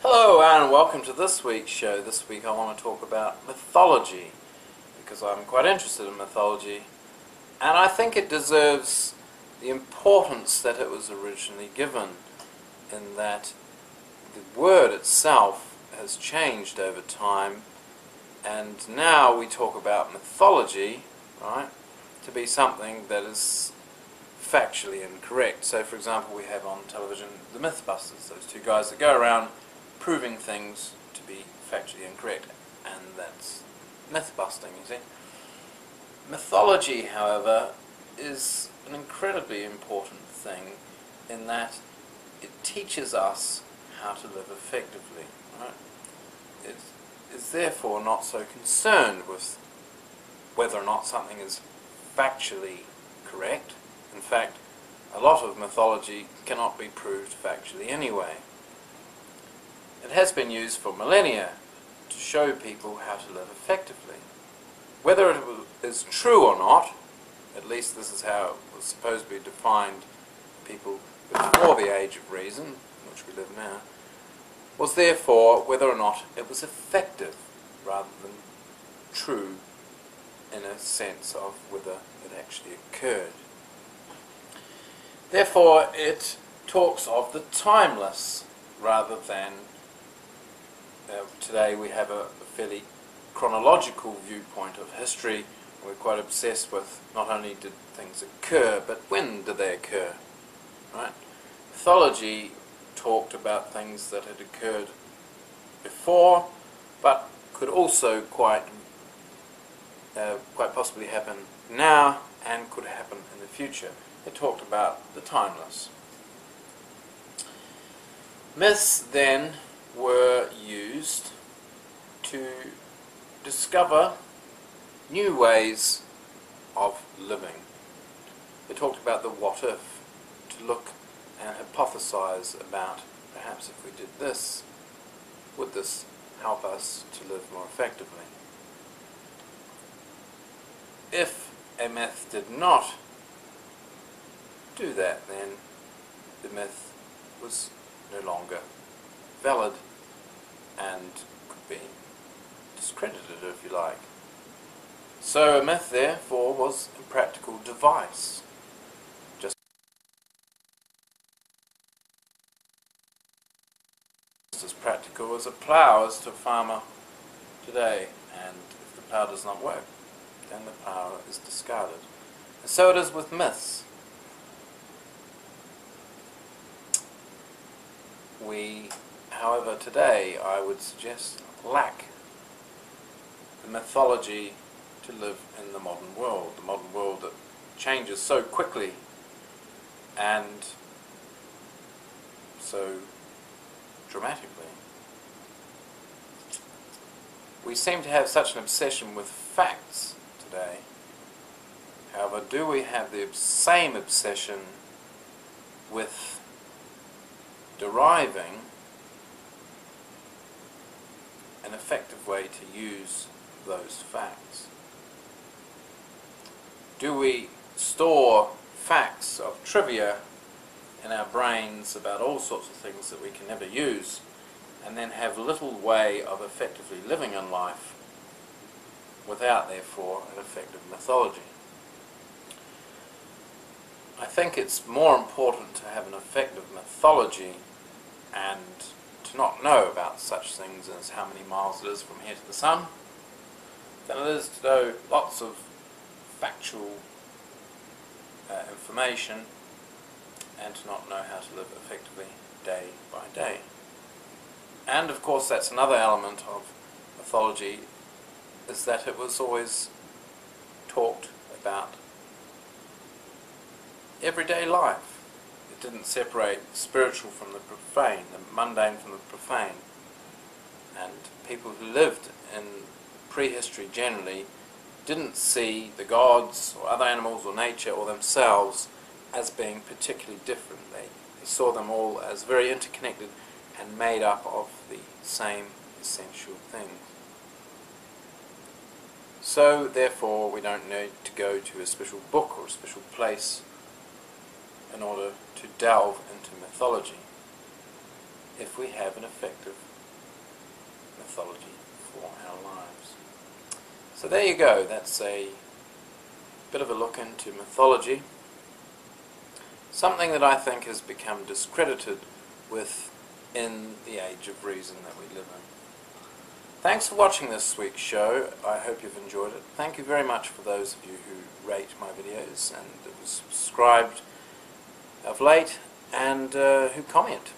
Hello and welcome to this week's show. This week I want to talk about mythology because I'm quite interested in mythology and I think it deserves the importance that it was originally given, in that the word itself has changed over time, and now we talk about mythology, right, to be something that is factually incorrect. So for example, we have on television the Mythbusters, those two guys that go around proving things to be factually incorrect, and that's myth busting, you see. Mythology, however, is an incredibly important thing in that it teaches us how to live effectively, right? It is therefore not so concerned with whether or not something is factually correct. In fact, a lot of mythology cannot be proved factually anyway. It has been used for millennia to show people how to live effectively. Whether it is true or not, at least this is how it was supposed to be defined people before the age of reason, in which we live now, was therefore whether or not it was effective rather than true in a sense of whether it actually occurred. Therefore it talks of the timeless rather than today we have a fairly chronological viewpoint of history. We're quite obsessed with not only did things occur, but when did they occur, right? Mythology talked about things that had occurred before, but could also quite possibly happen now and could happen in the future. It talked about the timeless. Myths then were used to discover new ways of living. They talked about the what if, to look and hypothesize about perhaps if we did this, would this help us to live more effectively? If a myth did not do that, then the myth was no longer valid and could be discredited, if you like. So a myth therefore was a practical device, just as practical as a plough is to a farmer today, and if the plough does not work, then the plough is discarded. And so it is with myths. We, however, today, I would suggest, lack the mythology to live in the modern world that changes so quickly and so dramatically. We seem to have such an obsession with facts today. However, do we have the same obsession with deriving an effective way to use those facts? Do we store facts of trivia in our brains about all sorts of things that we can never use, and then have little way of effectively living in life without, therefore, an effective mythology? I think it's more important to have an effective mythology and to not know about such things as how many miles it is from here to the sun than it is to know lots of factual information and to not know how to live effectively day by day. And of course that's another element of mythology, is that it was always talked about everyday life. It didn't separate the spiritual from the profane, the mundane from the profane. And people who lived in prehistory generally didn't see the gods or other animals or nature or themselves as being particularly different. They saw them all as very interconnected and made up of the same essential things. So therefore we don't need to go to a special book or a special place in order to delve into mythology if we have an effective mythology for our lives. So there you go, that's a bit of a look into mythology, something that I think has become discredited within the age of reason that we live in. Thanks for watching this week's show. I hope you've enjoyed it. Thank you very much for those of you who rate my videos and have subscribed of late and who comment.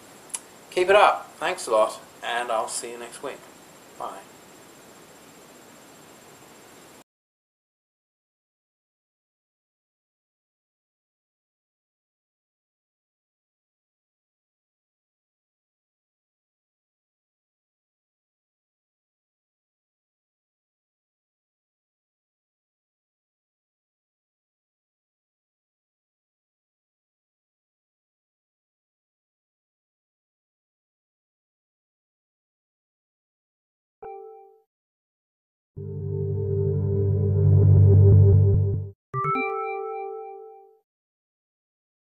Keep it up. Thanks a lot, and I'll see you next week. Bye.